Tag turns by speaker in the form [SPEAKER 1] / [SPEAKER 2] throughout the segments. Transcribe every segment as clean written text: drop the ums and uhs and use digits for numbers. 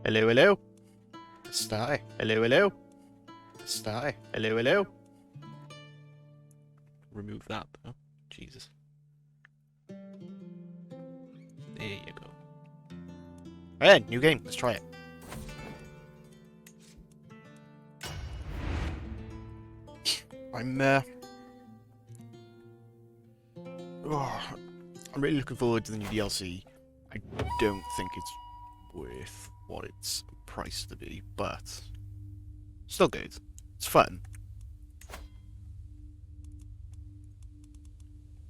[SPEAKER 1] Hello, hello. Sty. Hello, hello. Sty. Hello, hello. Remove that, though. Jesus. There you go. Alright, new game. Let's try it. I'm really looking forward to the new DLC. I don't think it's worth what it's priced to be, but still good. It's fun.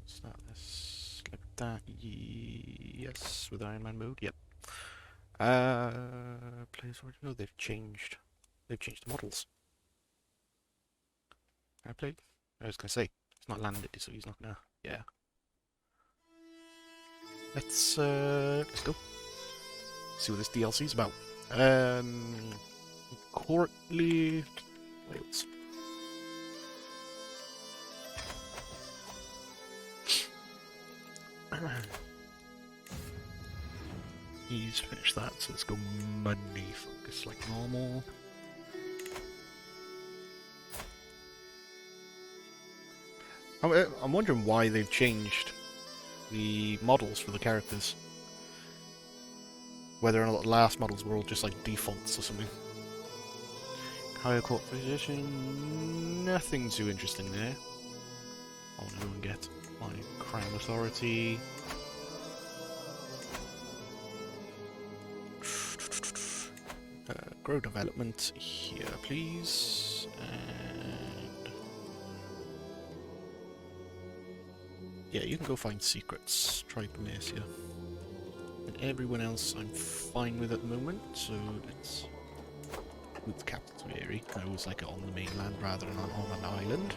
[SPEAKER 1] Start this like that. Yes, with Iron Man mode. Yep. Players already know they've changed. They've changed the models. I played. I was gonna say it's not landed, so he's not gonna. Yeah. Let's go. See what this DLC is about. Courtly Wales. He's finished that, so let's go money focus like normal. I'm wondering why they've changed the models for the characters. Whether or not the last models were all just like defaults or something. Higher court position, nothing too interesting there. I want to go and get my crown authority. Grow development here, please. And yeah, you can go find secrets. Try Mercia. And everyone else I'm fine with at the moment, so let's move the capital to Erie. I always like it on the mainland rather than on an island.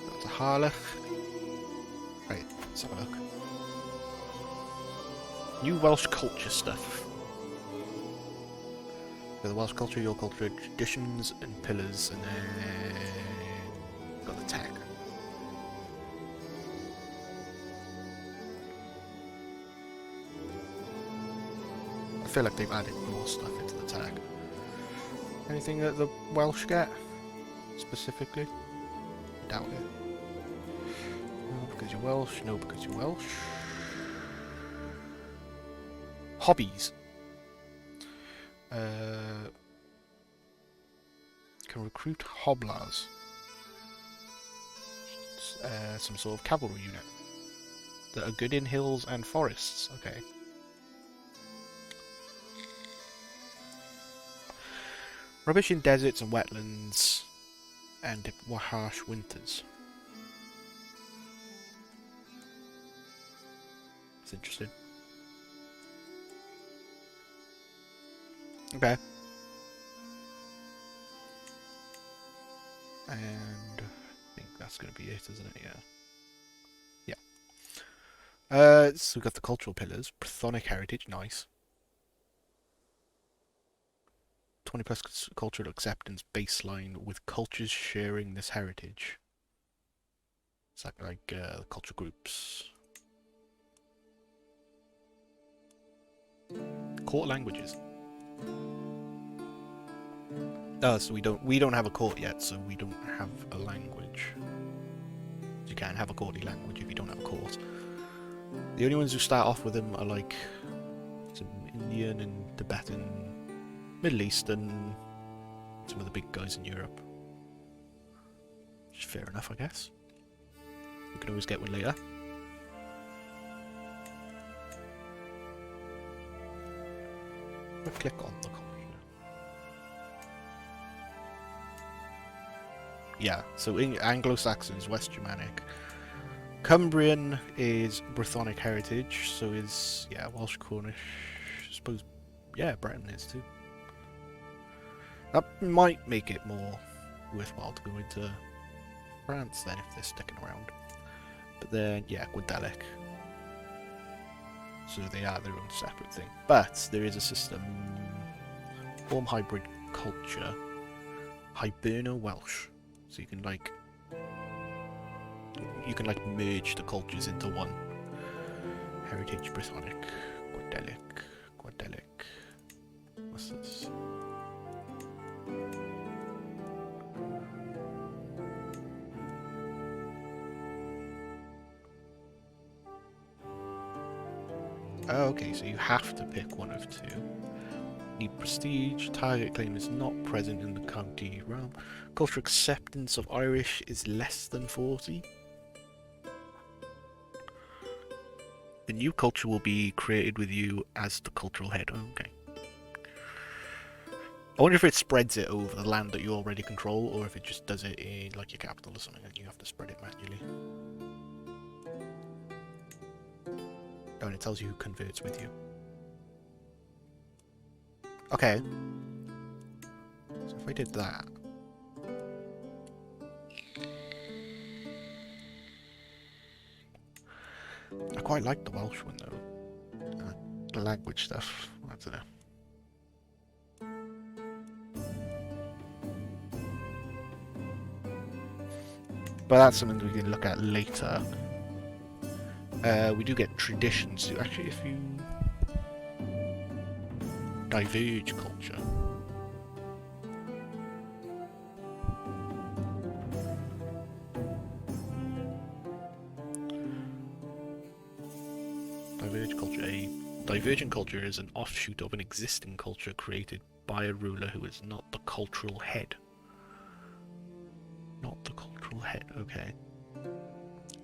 [SPEAKER 1] That's a Harlech. Right, let's have a look. New Welsh culture stuff. For the Welsh culture, your culture, traditions and pillars, and then got the tag. I feel like they've added more stuff into the tag. Anything that the Welsh get specifically? Doubt it. No, because you're Welsh. No, because you're Welsh. Hobbies. Can recruit hobblers. Some sort of cavalry unit that are good in hills and forests. Okay. Rubbish in deserts and wetlands and harsh winters. It's interesting. Okay. And I think that's going to be it, isn't it? Yeah. Yeah. So we've got the cultural pillars. Brythonic heritage, nice. 20 plus cultural acceptance baseline with cultures sharing this heritage. It's like culture groups. Court languages. So we don't have a court yet, so we don't have a language. You can't have a courtly language if you don't have a court. The only ones who start off with them are like some Indian and Tibetan, Middle Eastern, some of the big guys in Europe. Which is fair enough, I guess. We can always get one later. We'll click on the colony. Yeah, so Anglo-Saxon is West Germanic. Cumbrian is Brythonic heritage, so is, yeah, Welsh, Cornish, I suppose, yeah, Breton is too. That might make it more worthwhile to go into France then, if they're sticking around. But then, yeah, Guadalec. So they are their own separate thing. But there is a system, form hybrid culture, Hiberno-Welsh. So you can like merge the cultures into one. Heritage Brythonic. Guadelic. What's this? Oh, okay, so you have to pick one of two. Need prestige. Target claim is not present in the county realm. Cultural acceptance of Irish is less than 40. The new culture will be created with you as the cultural head. Oh, okay. I wonder if it spreads it over the land that you already control, or if it just does it in like your capital or something and you have to spread it manually. Oh, and it tells you who converts with you. Okay. So if I did that... I quite like the Welsh one though. The language stuff, I don't know. But that's something we can look at later. We do get traditions too. Actually, if you... Diverge culture. Divergent culture. A divergent culture is an offshoot of an existing culture created by a ruler who is not the cultural head. Not the cultural head, okay.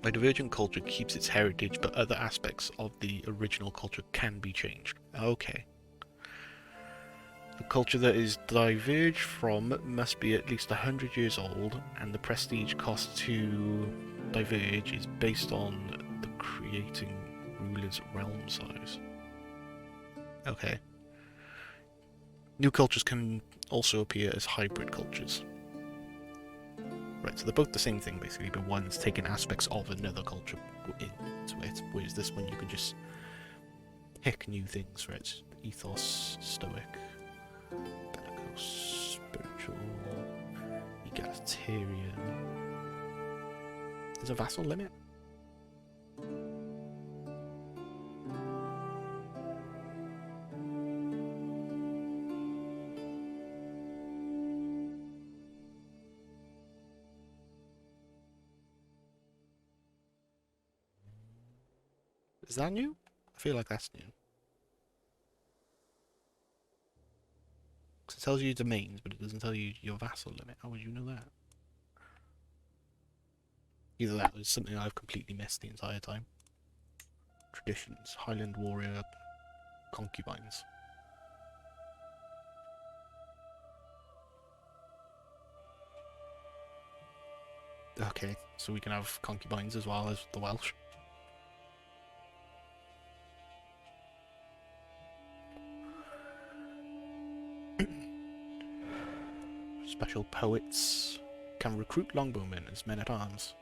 [SPEAKER 1] A divergent culture keeps its heritage, but other aspects of the original culture can be changed. Okay. The culture that is diverged from must be at least 100 years old, and the prestige cost to diverge is based on the creating ruler's realm size. Okay. New cultures can also appear as hybrid cultures. Right, so they're both the same thing basically, but one's taking aspects of another culture into it, whereas this one you can just pick new things, right? Ethos, stoic, bellicose, spiritual, egalitarian. There's a vassal limit? Is that new? I feel like that's new. Because it tells you domains, but it doesn't tell you your vassal limit. How would you know that? Either that was something I've completely missed the entire time. Traditions. Highland warrior. Concubines. Okay, so we can have concubines as well as the Welsh. Special poets can recruit longbowmen as men-at-arms.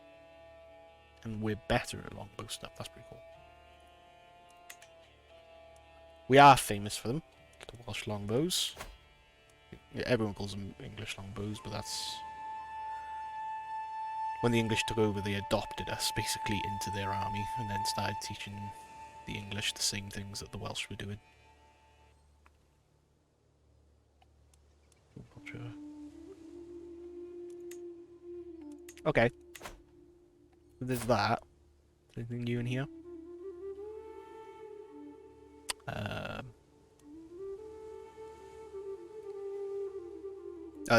[SPEAKER 1] And we're better at longbow stuff, that's pretty cool. We are famous for them, the Welsh longbows. Yeah, everyone calls them English longbows, but that's... When the English took over, they adopted us basically into their army and then started teaching the English the same things that the Welsh were doing. Okay. There's that. Anything new in here?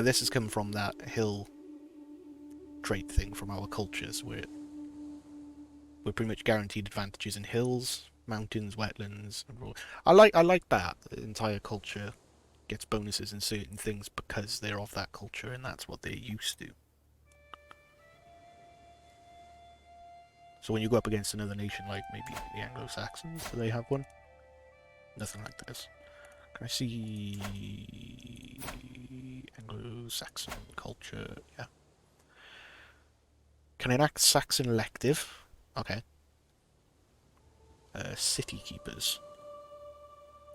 [SPEAKER 1] This has come from that hill trait thing from our cultures, where we're pretty much guaranteed advantages in hills, mountains, wetlands, and rural. I like that. The entire culture gets bonuses in certain things because they're of that culture and that's what they're used to. So when you go up against another nation, like maybe the Anglo-Saxons, do they have one? Nothing like this. Can I see Anglo-Saxon culture? Yeah. Can enact Saxon elective. Okay. City keepers.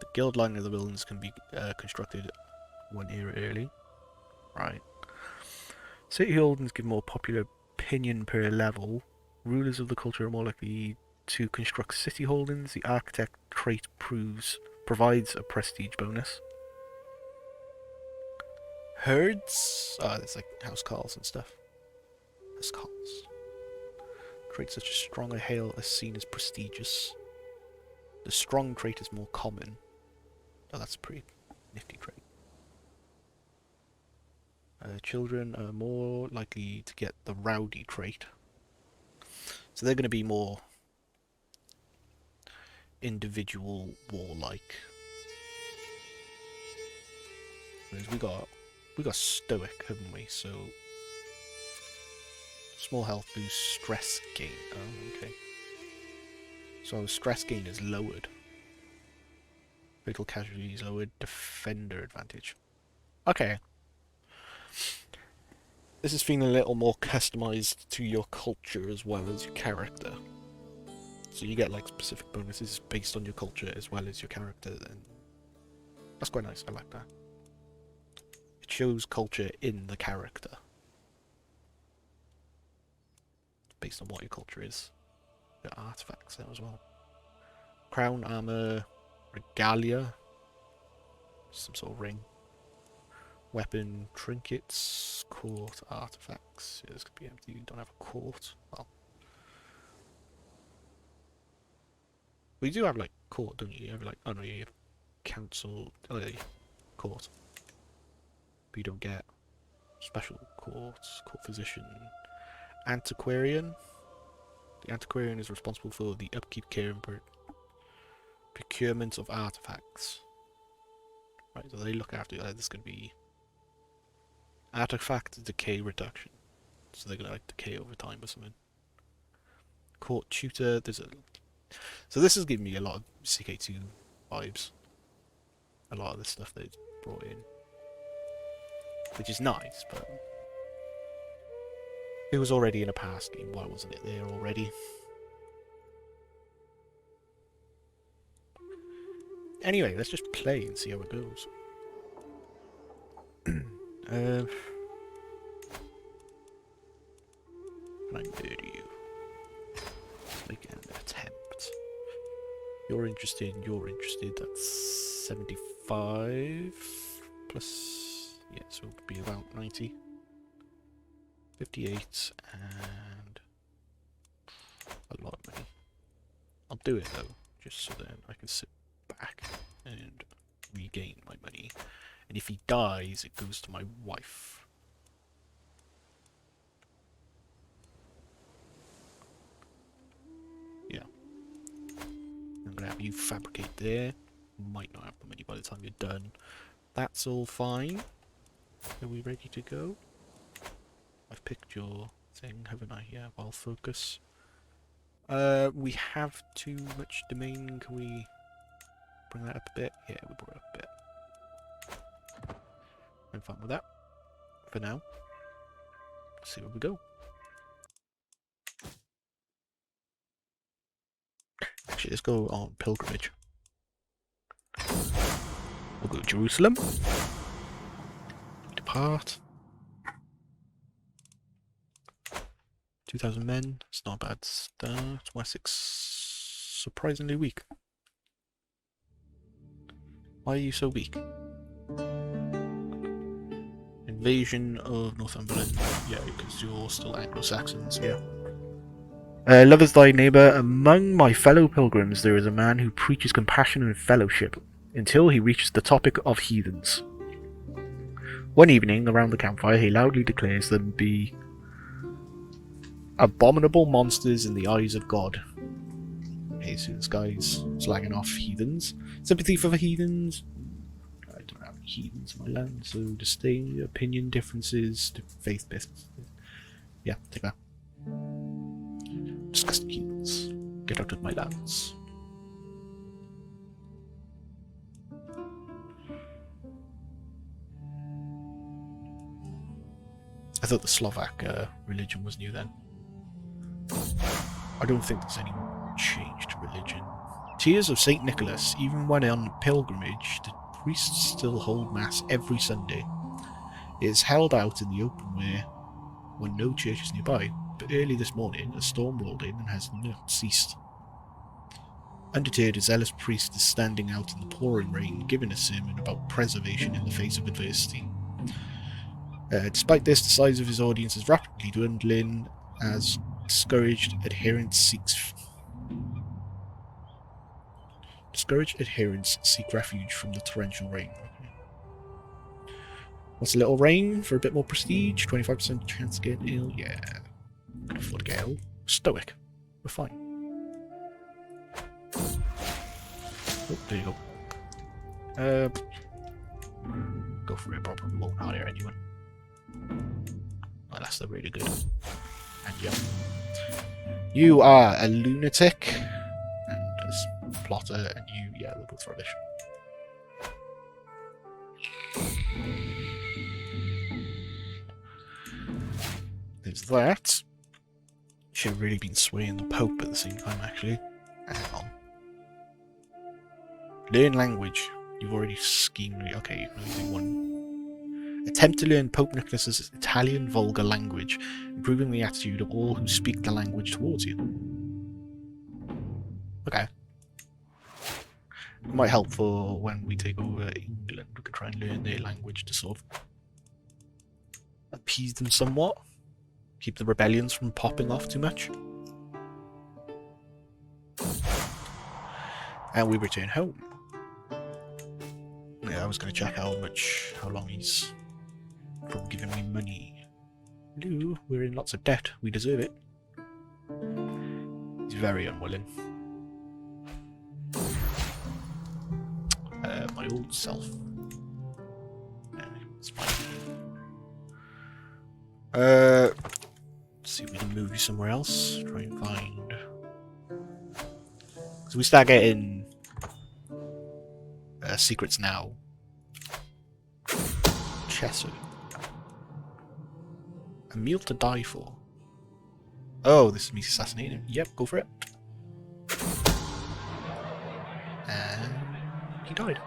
[SPEAKER 1] The guild line of the villains can be constructed 1 era early. Right. City holdings give more popular opinion per level. Rulers of the culture are more likely to construct city holdings. The architect trait provides a prestige bonus. Herds? There's like housecarls and stuff. Housecarls. Traits such as strong or hale are seen as prestigious. The strong trait is more common. Oh, that's a pretty nifty trait. Children are more likely to get the rowdy trait. So they're going to be more individual, warlike. Whereas we got stoic, haven't we? So small health boost, stress gain. Oh, okay. So stress gain is lowered. Fatal casualty is lowered. Defender advantage. Okay. This is feeling a little more customized to your culture as well as your character. So you get like specific bonuses based on your culture as well as your character, and that's quite nice. I like that. It shows culture in the character based on what your culture is. Got artifacts there as well. Crown, armor, regalia, some sort of ring. Weapon, trinkets, court, artifacts. Yeah, this could be empty. You don't have a court. Well, we do have like court, don't you? You have like, oh no, you have council, court. But you don't get special courts, court physician, antiquarian. The antiquarian is responsible for the upkeep, care, and procurement of artifacts. Right, so they look after this. Could be artifact decay reduction, so they're gonna like decay over time or something. Court tutor, so this is giving me a lot of CK2 vibes. A lot of the stuff they brought in, which is nice, but it was already in a past game. Why wasn't it there already? Anyway, let's just play and see how it goes. Can I murder you? Make an attempt. You're interested, that's 75 plus, yeah, so it would be about 90. 58 and a lot of money. I'll do it though, just so then I can sit back and regain my money. And if he dies, it goes to my wife. Yeah. I'm gonna have you fabricate there. Might not have the money by the time you're done. That's all fine. Are we ready to go? I've picked your thing, haven't I? Yeah, while focus. We have too much domain. Can we bring that up a bit? Yeah, we brought it up a bit. I'm fine with that. For now. Let's see where we go. Actually, let's go on pilgrimage. We'll go to Jerusalem. Depart. 2,000 men. It's not a bad start. Wessex surprisingly weak. Why are you so weak? Invasion of Northumberland. Yeah, because you're still Anglo-Saxons, yeah. Love is thy neighbour. Among my fellow pilgrims there is a man who preaches compassion and fellowship, until he reaches the topic of heathens. One evening, around the campfire, he loudly declares them be abominable monsters in the eyes of God. Okay, so this guy's slagging off heathens. Sympathy for the heathens? I don't have any heathens in my land, so disdain, opinion differences, faith business. Yeah, take that. Disgusting heathens. Get out of my lands. I thought the Slovak religion was new then. I don't think there's any change to religion. Tears of St. Nicholas. Even when on pilgrimage, the priests still hold mass every Sunday. It is held out in the open air when no church is nearby, but early this morning a storm rolled in and has not ceased. Undeterred, a zealous priest is standing out in the pouring rain, giving a sermon about preservation in the face of adversity. Despite this, the size of his audience is rapidly dwindling as discouraged adherents seek refuge from the torrential rain. What's a little rain for a bit more prestige? 25% chance to get ill? Yeah. I can afford to get ill. Stoic. We're fine. Oh, there you go. Go for it, probably won't hire anyone. Unless they're really good. And yeah. You are a lunatic and a plotter, and you, yeah, they're both rubbish. There's that. Should have really been swaying the Pope at the same time, actually. Hang on. Learn language. You've already schemed. Okay, you've only do one. Attempt to learn Pope Nicholas's Italian vulgar language, improving the attitude of all who speak the language towards you. Okay. It might help for when we take over England. We can try and learn their language to sort of appease them somewhat. Keep the rebellions from popping off too much. And we return home. Yeah, I was going to check how long he's from giving me money. Hello, we're in lots of debt. We deserve it. He's very unwilling. My old self. It's fine. Let's see if we can move you somewhere else. Try and find. So we start getting secrets now. Chesser. A meal to die for. Oh, this is me assassinating him. Yep, go for it. And he died.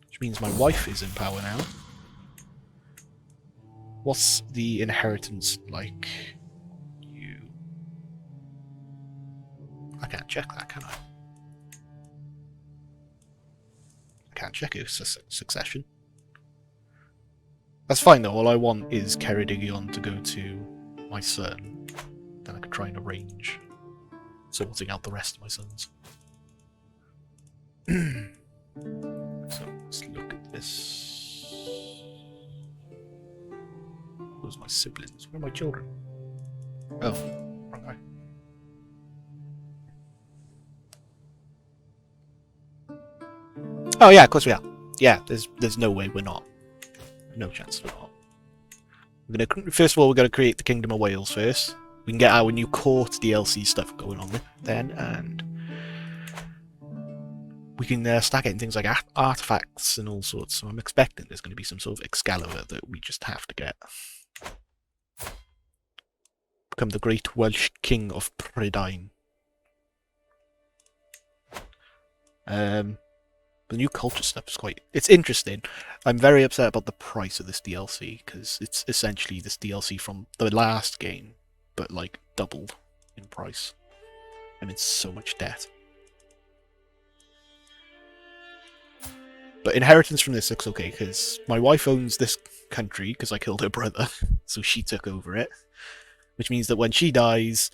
[SPEAKER 1] Which means my wife is in power now. What's the inheritance like? I can't check that, can I? I can't check it. Succession. That's fine though. All I want is Ceredigion to go to my son. Then I can try and arrange sorting out the rest of my sons. So let's look at this. Who's my siblings? Where are my children? Oh, wrong guy. Oh yeah, of course we are. Yeah, there's no way we're not. No chance we're not. We're gonna first of all we're gonna create the Kingdom of Wales first. We can get our new court DLC stuff going on then, and we can start getting things like artifacts and all sorts. So I'm expecting there's going to be some sort of Excalibur that we just have to get. Become the great Welsh King of Prydain. The new culture stuff is it's interesting. I'm very upset about the price of this DLC, because it's essentially this DLC from the last game, but like doubled in price. I'm in so much debt. But inheritance from this looks okay, because my wife owns this country, because I killed her brother, so she took over it. Which means that when she dies,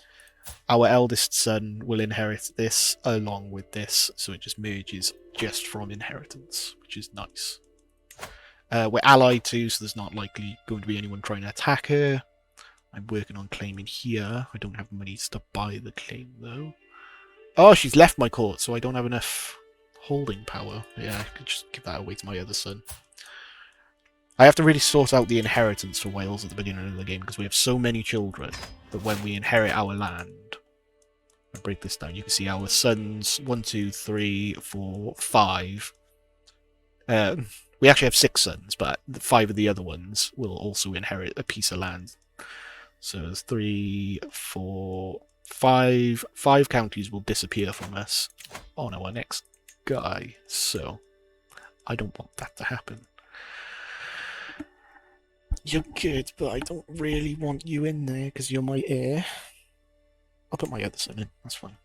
[SPEAKER 1] our eldest son will inherit this along with this, so it just merges just from inheritance, which is nice. We're allied too, so there's not likely going to be anyone trying to attack her. I'm working on claiming here. I don't have money to buy the claim though. Oh, she's left my court, so I don't have enough holding power. Yeah, I could just give that away to my other son. I have to really sort out the inheritance for Wales at the beginning of the game, because we have so many children that when we inherit our land, I break this down, you can see our sons, 1, 2, 3, 4, 5. We actually have 6 sons, but 5 of the other ones will also inherit a piece of land. So there's 3, 4, 5. 5 counties will disappear from us on our next guy, so I don't want that to happen. You're good, but I don't really want you in there because you're my heir. I'll put my other son in, that's fine.